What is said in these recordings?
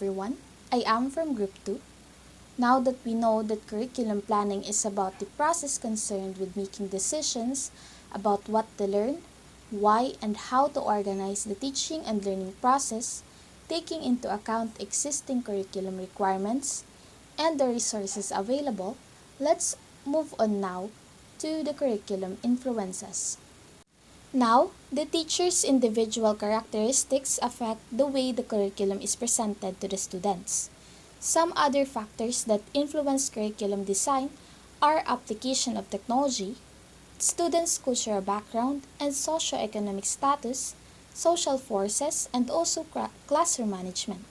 everyone. I am from Group 2. Now that we know that curriculum planning is about the process concerned with making decisions about what to learn, why, and how to organize the teaching and learning process, taking into account existing curriculum requirements and the resources available, let's move on now to the curriculum influences. Now, the teacher's individual characteristics affect the way the curriculum is presented to the students. Some other factors that influence curriculum design are application of technology, students' cultural background and socioeconomic status, social forces, and also classroom management.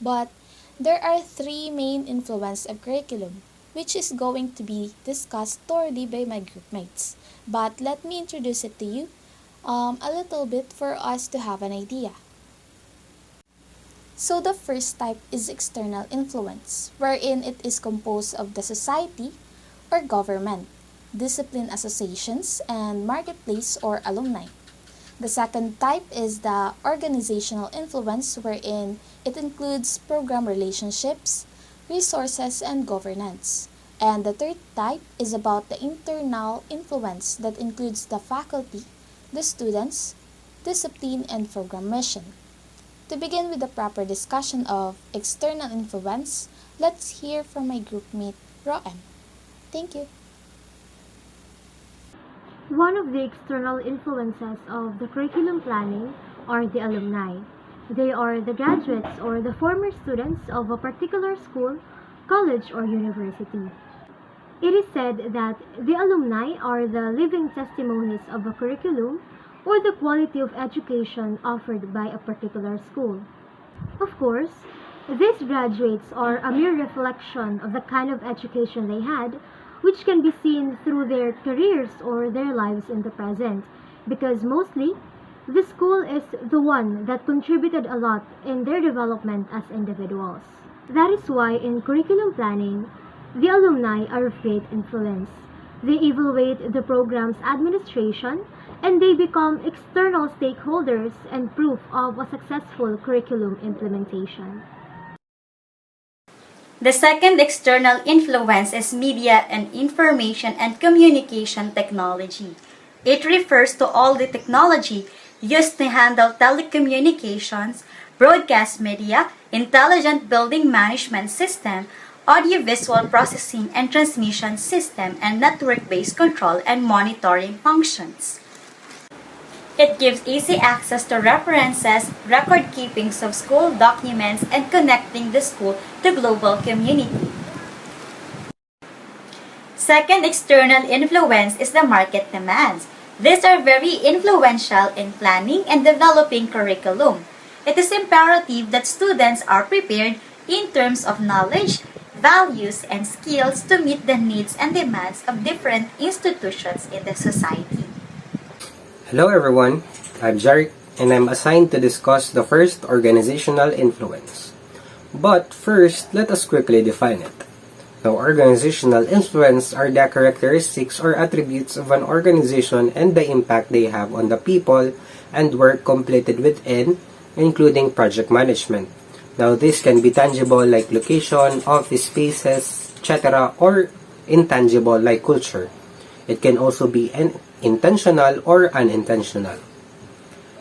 But there are three main influences of curriculum, which is going to be discussed thoroughly by my group mates. But let me introduce it to you a little bit for us to have an idea. So the first type is external influence, wherein it is composed of the society or government, discipline associations, and marketplace or alumni. The second type is the organizational influence, wherein it includes program relationships, resources, and governance. And the third type is about the internal influence that includes the faculty, the students, discipline, and program mission. To begin with the proper discussion of external influence, let's hear from my groupmate, Roem. Thank you. One of the external influences of the curriculum planning are the alumni. They are the graduates or the former students of a particular school, college, or university. It is said that the alumni are the living testimonies of a curriculum or the quality of education offered by a particular school. Of course, these graduates are a mere reflection of the kind of education they had, which can be seen through their careers or their lives in the present, because mostly, the school is the one that contributed a lot in their development as individuals. That is why in curriculum planning, the alumni are of great influence. They evaluate the program's administration and they become external stakeholders and proof of a successful curriculum implementation. The second external influence is media and information and communication technology. It refers to all the technology used to handle telecommunications, broadcast media, intelligent building management system, audiovisual processing and transmission system, and network-based control and monitoring functions. It gives easy access to references, record keepings of school documents, and connecting the school to global community. Second external influence is the market demands. These are very influential in planning and developing curriculum. It is imperative that students are prepared in terms of knowledge, values, and skills to meet the needs and demands of different institutions in the society. Hello everyone, I'm Jarek and I'm assigned to discuss the first organizational influence. But first, let us quickly define it. Now, organizational influence are the characteristics or attributes of an organization and the impact they have on the people and work completed within, including project management. Now, this can be tangible like location, office spaces, etc. or intangible like culture. It can also be intentional or unintentional.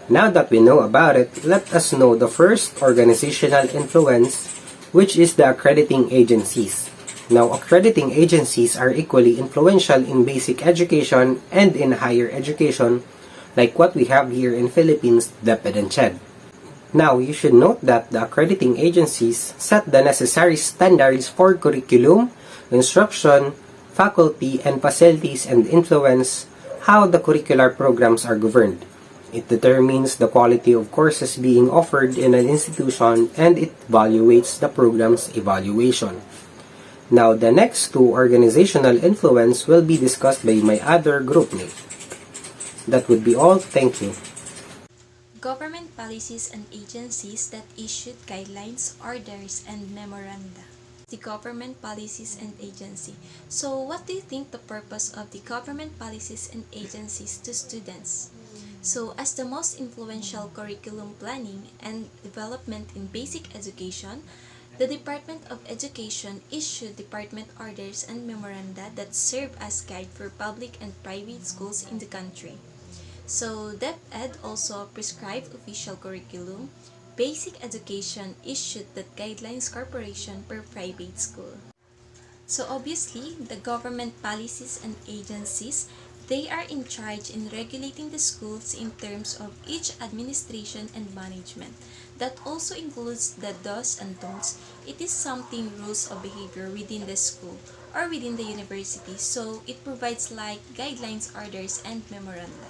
Now that we know about it, let us know the first organizational influence, which is the accrediting agencies. Now, accrediting agencies are equally influential in basic education and in higher education, like what we have here in Philippines, DepEd and CHED. Now, you should note that the accrediting agencies set the necessary standards for curriculum, instruction, faculty, and facilities and influence how the curricular programs are governed. It determines the quality of courses being offered in an institution and it evaluates the program's evaluation. Now, the next two organizational influence will be discussed by my other groupmate. That would be all. Thank you. Government policies and agencies that issued guidelines, orders, and memoranda. The government policies and agency. So what do you think the purpose of the government policies and agencies to students? So as the most influential curriculum planning and development in basic education, The Department of Education issued department orders and memoranda that serve as guide for public and private schools in the country. So, DepEd also prescribed official curriculum. Basic Education issued that guidelines corporation per private school. So obviously, the government policies and agencies, they are in charge in regulating the schools in terms of each administration and management. That also includes the do's and don'ts. It is something rules of behavior within the school or within the university. So it provides like guidelines, orders, and memoranda.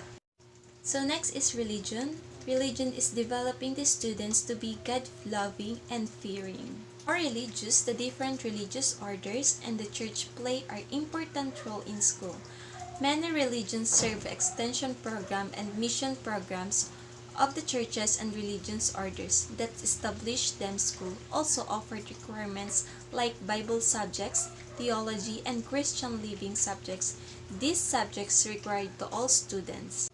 So next is religion. Religion is developing the students to be God-loving and fearing. For religious, the different religious orders and the church play an important role in school. Many religions serve extension program and mission programs of the churches and religious orders that establish them school also offered requirements like Bible subjects, theology, and Christian living subjects. These subjects required to all students.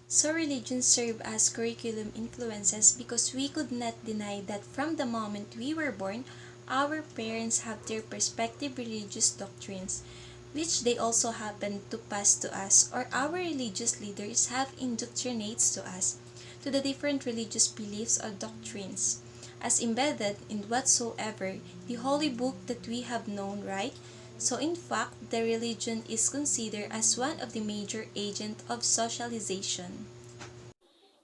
So religions serve as curriculum influences because we could not deny that from the moment we were born, our parents have their respective religious doctrines, which they also happen to pass to us, or our religious leaders have indoctrinates to us, to the different religious beliefs or doctrines, as embedded in whatsoever the holy book that we have known, right? So in fact, the religion is considered as one of the major agents of socialization.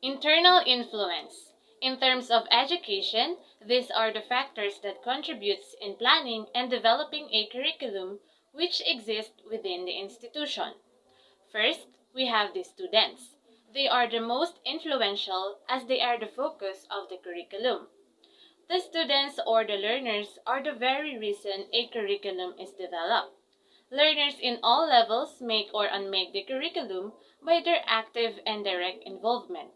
Internal influence. In terms of education, these are the factors that contributes in planning and developing a curriculum which exists within the institution. First, we have the students. They are the most influential as they are the focus of the curriculum. The students or the learners are the very reason a curriculum is developed. Learners in all levels make or unmake the curriculum by their active and direct involvement.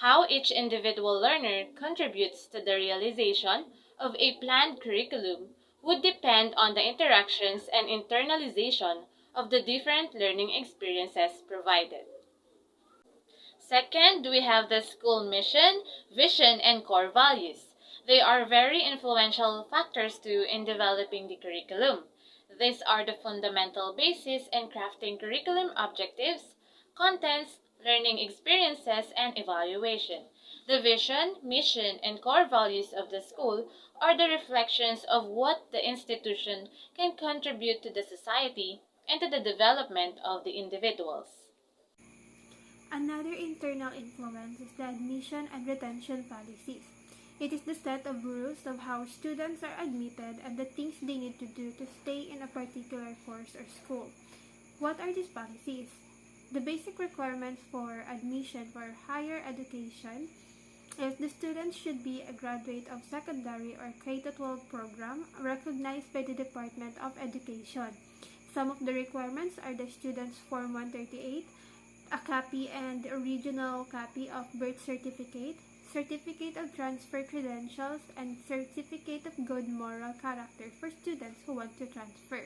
How each individual learner contributes to the realization of a planned curriculum would depend on the interactions and internalization of the different learning experiences provided. Second, we have the school mission, vision, and core values. They are very influential factors too in developing the curriculum. These are the fundamental basis in crafting curriculum objectives, contents, learning experiences, and evaluation. The vision, mission, and core values of the school are the reflections of what the institution can contribute to the society and to the development of the individuals. Another internal influence is the admission and retention policies. It is the set of rules of how students are admitted and the things they need to do to stay in a particular course or school. What are these policies? The basic requirements for admission for higher education is the student should be a graduate of secondary or K-12 program recognized by the Department of Education. Some of the requirements are the student's Form 138, a copy and original copy of birth certificate, certificate of transfer credentials, and certificate of good moral character for students who want to transfer.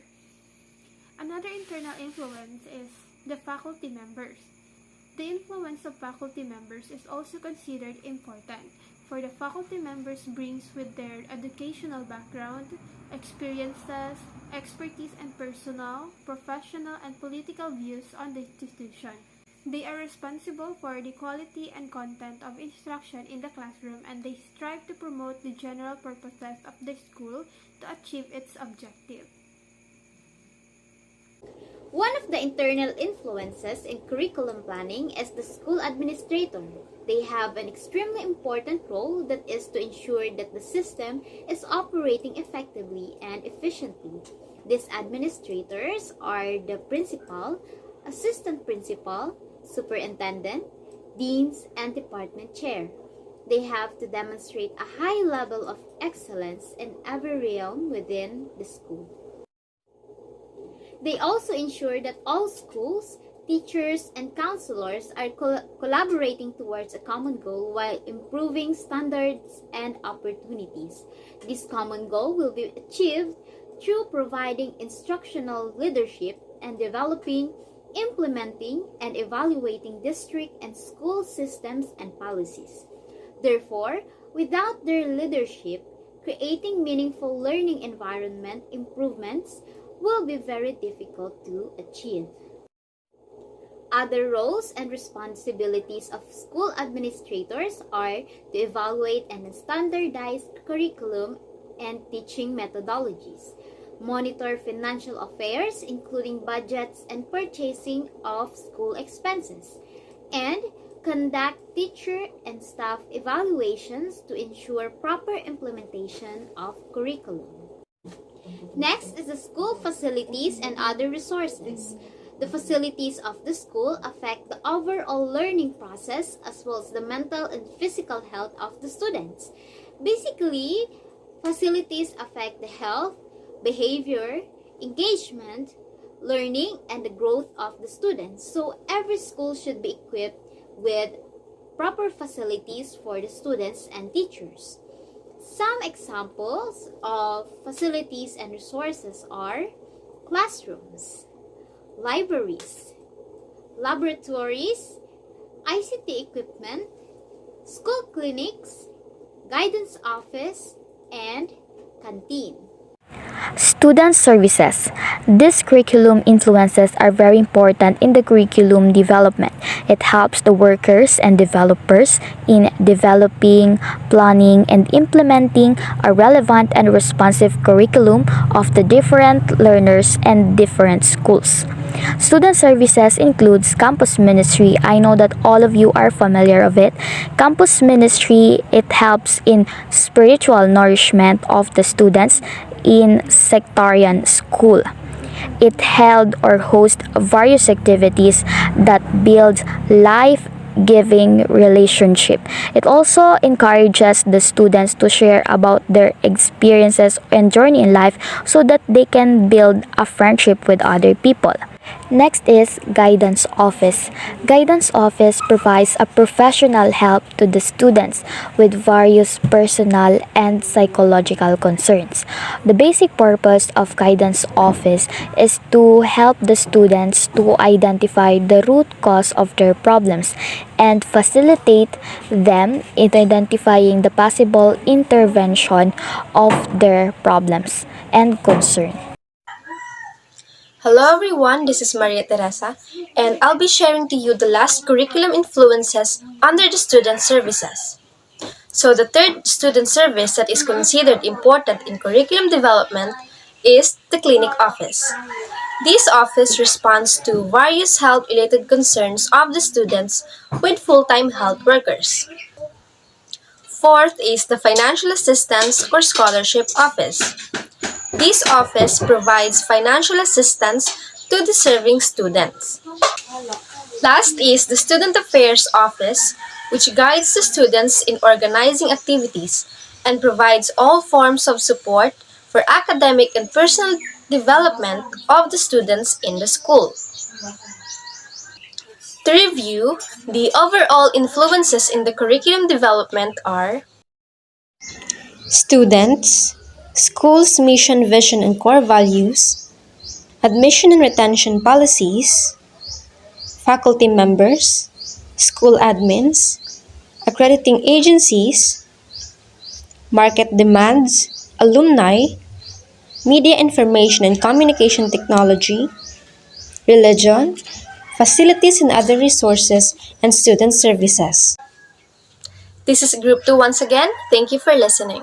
Another internal influence is the faculty members. The influence of faculty members is also considered important, for the faculty members brings with their educational background, experiences, expertise, and personal, professional, and political views on the institution. They are responsible for the quality and content of instruction in the classroom, and they strive to promote the general purposes of the school to achieve its objective. One of the internal influences in curriculum planning is the school administrator. They have an extremely important role that is to ensure that the system is operating effectively and efficiently. These administrators are the principal, assistant principal, superintendent, deans, and department chair. They have to demonstrate a high level of excellence in every realm within the school. They also ensure that all schools, teachers, and counselors are collaborating towards a common goal while improving standards and opportunities. This common goal will be achieved through providing instructional leadership and developing, implementing, and evaluating district and school systems and policies. Therefore, without their leadership, creating meaningful learning environment improvements will be very difficult to achieve. Other roles and responsibilities of school administrators are to evaluate and standardize curriculum and teaching methodologies, monitor financial affairs including budgets and purchasing of school expenses, and conduct teacher and staff evaluations to ensure proper implementation of curriculum. Next is the school facilities and other resources. The facilities of the school affect the overall learning process as well as the mental and physical health of the students. Basically, facilities affect the health, behavior, engagement, learning, and the growth of the students. So every school should be equipped with proper facilities for the students and teachers. Some examples of facilities and resources are classrooms, libraries, laboratories, ICT equipment, school clinics, guidance office, and canteen. Student services. These curriculum influences are very important in the curriculum development. It helps the workers and developers in developing, planning, and implementing a relevant and responsive curriculum of the different learners and different schools. Student services includes campus ministry. I know that all of you are familiar of it. Campus ministry, it helps in spiritual nourishment of the students in sectarian school. It held or hosts various activities that build life-giving relationship. It also encourages the students to share about their experiences and journey in life so that they can build a friendship with other people. Next is Guidance Office. Guidance Office provides a professional help to the students with various personal and psychological concerns. The basic purpose of Guidance Office is to help the students to identify the root cause of their problems and facilitate them in identifying the possible intervention of their problems and concern. Hello everyone, this is Maria Teresa, and I'll be sharing to you the last curriculum influences under the student services. So the third student service that is considered important in curriculum development is the clinic office. This office responds to various health-related concerns of the students with full-time health workers. Fourth is the financial assistance or scholarship office. This office provides financial assistance to deserving students. Last is the Student Affairs Office, which guides the students in organizing activities and provides all forms of support for academic and personal development of the students in the school. To review, the overall influences in the curriculum development are students, school's mission, vision, and core values, admission and retention policies, faculty members, school admins, accrediting agencies, market demands, alumni, media information and communication technology, religion, facilities and other resources, and student services. This is Group 2 once again. Thank you for listening.